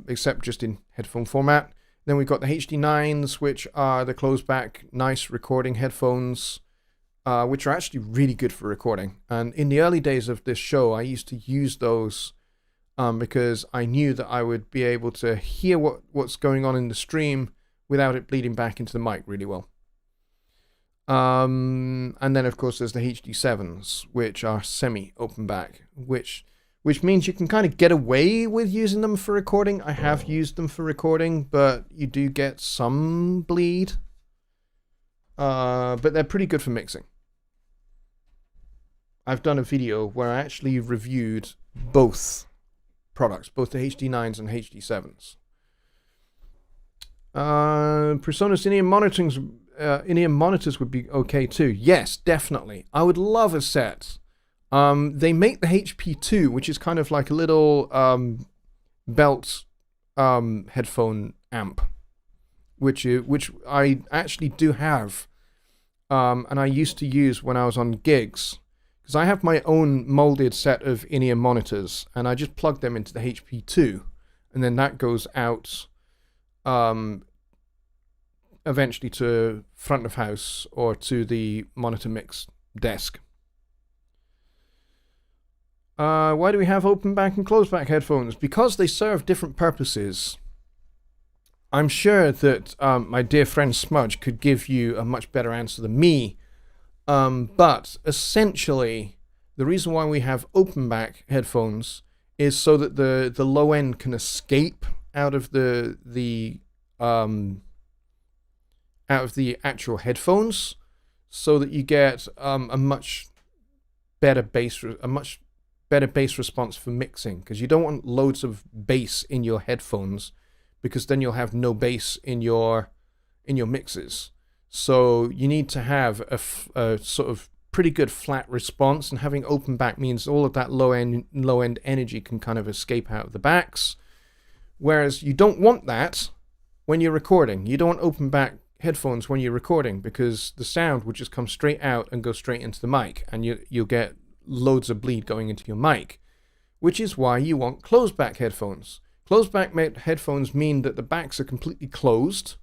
except just in headphone format. Then we've got the HD9s, which are the closed back, nice recording headphones, which are actually really good for recording. And in the early days of this show, I used to use those because I knew that I would be able to hear what's going on in the stream without it bleeding back into the mic really well. And then, of course, there's the HD7s, which are semi-open back, which means you can kind of get away with using them for recording. I have used them for recording, but you do get some bleed. But they're pretty good for mixing. I've done a video where I actually reviewed both products, both the HD9s and HD7s. Presonus in-ear monitors would be okay too. Yes, definitely. I would love a set. They make the HP2, which is kind of like a little belt headphone amp, which I actually do have, and I used to use when I was on gigs, because I have my own molded set of in-ear monitors, and I just plug them into the HP2, and then that goes out eventually to front of house or to the monitor mix desk. Why do we have open back and closed back headphones? Because they serve different purposes. I'm sure that my dear friend Smudge could give you a much better answer than me. But essentially, the reason why we have open back headphones is so that the low end can escape out of the actual headphones, so that you get a much better bass response for mixing, because you don't want loads of bass in your headphones, because then you'll have no bass in your mixes. So you need to have a sort of pretty good flat response, and having open back means all of that low end energy can kind of escape out of the backs, whereas you don't want that when you're recording. You don't want open back headphones when you're recording, because the sound would just come straight out and go straight into the mic, and you'll get loads of bleed going into your mic, which is why you want closed back headphones. Closed back headphones mean that the backs are completely closed,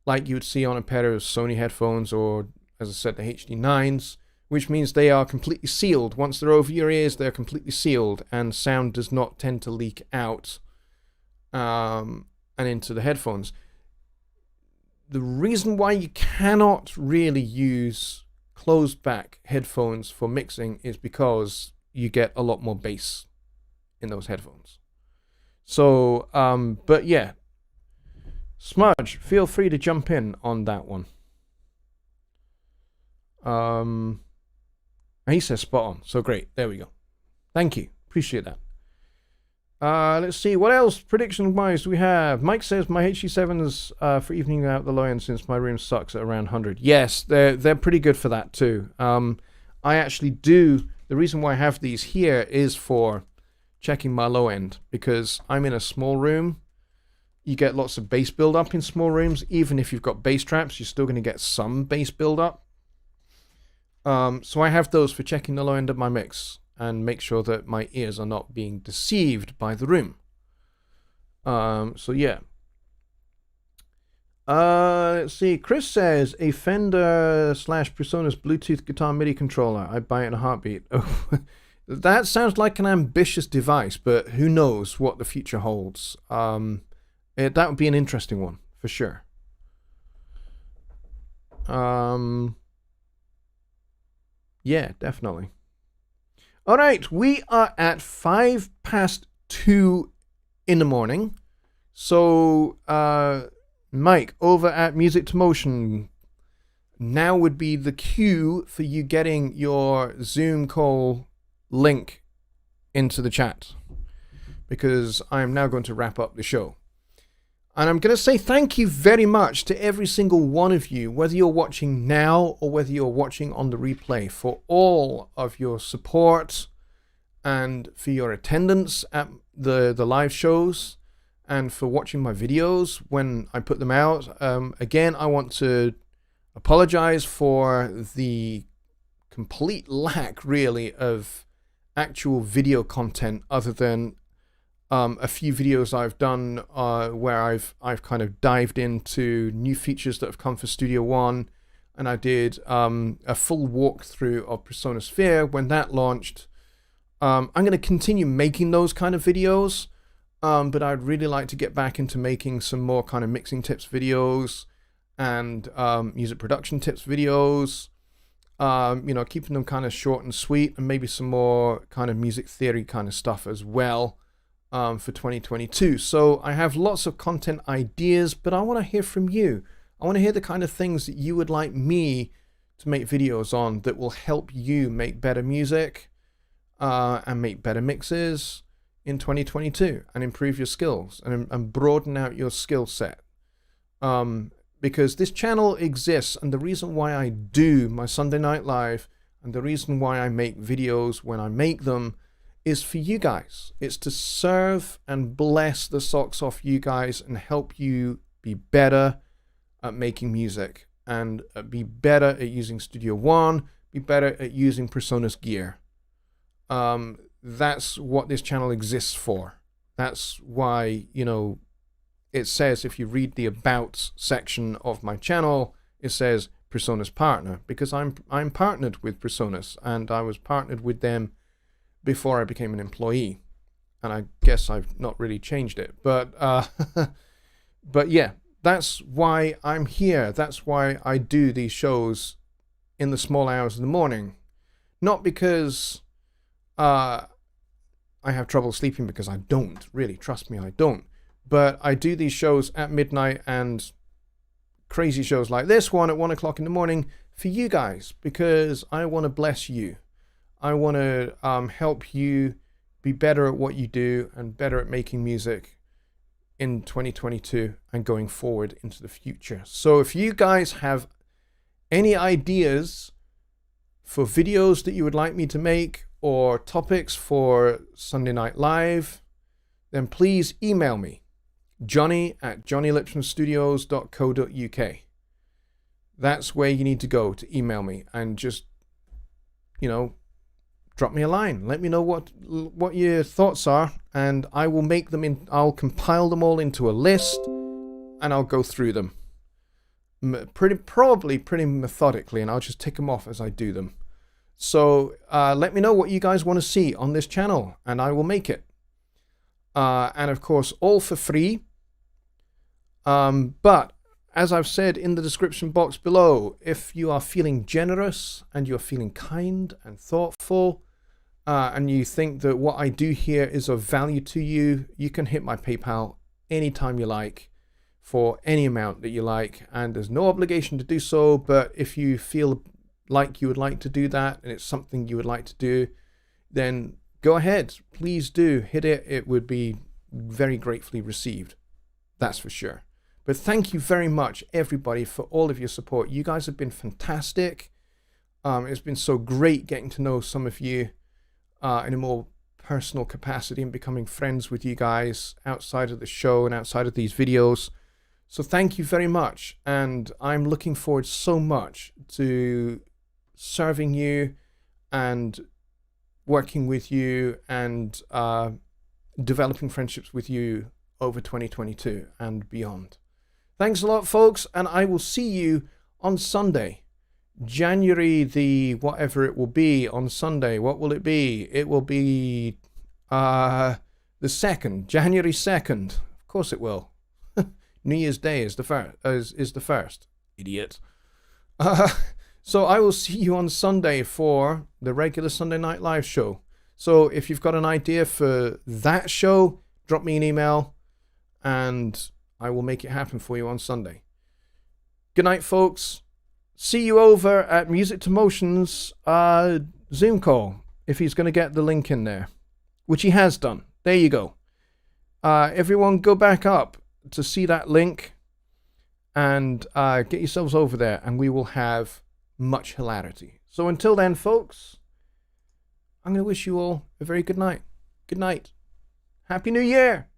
like you would see on a pair of Sony headphones or as I said, the HD9s, which means they are completely sealed. Once they're over your ears, they're completely sealed, and sound does not tend to leak out and into the headphones. The reason why you cannot really use closed back headphones for mixing is because you get a lot more bass in those headphones. So, but yeah, Smudge, feel free to jump in on that one. He says spot on, so great. There we go. Thank you, appreciate that. Let's see, what else prediction-wise do we have? Mike says my HG7s for evening out the low end since my room sucks at around 100. Yes, they're pretty good for that too. I actually do. The reason why I have these here is for checking my low end, because I'm in a small room. You get lots of bass build-up in small rooms. Even if you've got bass traps, you're still going to get some bass build-up. So I have those for checking the low end of my mix and make sure that my ears are not being deceived by the room. So yeah. Let's see. Chris says a Fender / Presonus Bluetooth guitar MIDI controller. I'd buy it in a heartbeat. Oh, that sounds like an ambitious device, but who knows what the future holds. That would be an interesting one for sure. Yeah, definitely. All right, we are at 2:05 in the morning. So, Mike, over at Music to Motion, now would be the cue for you getting your Zoom call link into the chat, because I am now going to wrap up the show. And I'm going to say thank you very much to every single one of you, whether you're watching now or whether you're watching on the replay, for all of your support and for your attendance at the live shows and for watching my videos when I put them out. Again, I want to apologize for the complete lack, really, of actual video content other than a few videos I've done where I've kind of dived into new features that have come for Studio One, and I did a full walkthrough of Persona Sphere when that launched. I'm going to continue making those kind of videos, but I'd really like to get back into making some more kind of mixing tips videos and music production tips videos. Keeping them kind of short and sweet, and maybe some more kind of music theory kind of stuff as well. For 2022. So I have lots of content ideas, but I want to hear from you. I want to hear the kind of things that you would like me to make videos on that will help you make better music and make better mixes in 2022 and improve your skills and broaden out your skill set. Because this channel exists, and the reason why I do my Sunday Night Live and the reason why I make videos when I make them is for you guys. It's to serve and bless the socks off you guys and help you be better at making music and be better at using Studio One, be better at using Presonus gear. That's what this channel exists for. That's why, it says, if you read the About section of my channel, it says Presonus Partner, because I'm partnered with Presonus, and I was partnered with them before I became an employee, and I guess I've not really changed it, but yeah, that's why I'm here. That's why I do these shows in the small hours of the morning, not because I have trouble sleeping, because I don't really, trust me, I don't, but I do these shows at midnight and crazy shows like this one at 1 o'clock in the morning for you guys, because I want to bless you. I want to help you be better at what you do and better at making music in 2022 and going forward into the future. So if you guys have any ideas for videos that you would like me to make or topics for Sunday Night Live, then please email me, Jonny@JonnyLipshamStudios.co.uk. That's where you need to go to email me, and just, drop me a line. Let me know what your thoughts are, and I will make them I'll compile them all into a list, and I'll go through them. probably pretty methodically, and I'll just tick them off as I do them. So let me know what you guys want to see on this channel, and I will make it. And of course, all for free. But as I've said in the description box below, if you are feeling generous and you're feeling kind and thoughtful, and you think that what I do here is of value to you, you can hit my PayPal anytime you like for any amount that you like, and there's no obligation to do so. But if you feel like you would like to do that and it's something you would like to do, then go ahead, please do hit it. It would be very gratefully received, that's for sure. But thank you very much, everybody, for all of your support. You guys have been fantastic. It's been so great getting to know some of you in a more personal capacity and becoming friends with you guys outside of the show and outside of these videos. So thank you very much. And I'm looking forward so much to serving you and working with you and developing friendships with you over 2022 and beyond. Thanks a lot, folks, and I will see you on Sunday, January the whatever it will be on Sunday. What will it be? It will be the 2nd, January 2nd. Of course it will. New Year's Day is the first. Idiot. So I will see you on Sunday for the regular Sunday Night Live show. So if you've got an idea for that show, drop me an email and I will make it happen for you on Sunday. Good night, folks. See you over at Music to Motion's Zoom call, if he's going to get the link in there, which he has done. There you go. Everyone go back up to see that link and get yourselves over there, and we will have much hilarity. So until then, folks, I'm going to wish you all a very good night. Good night. Happy New Year.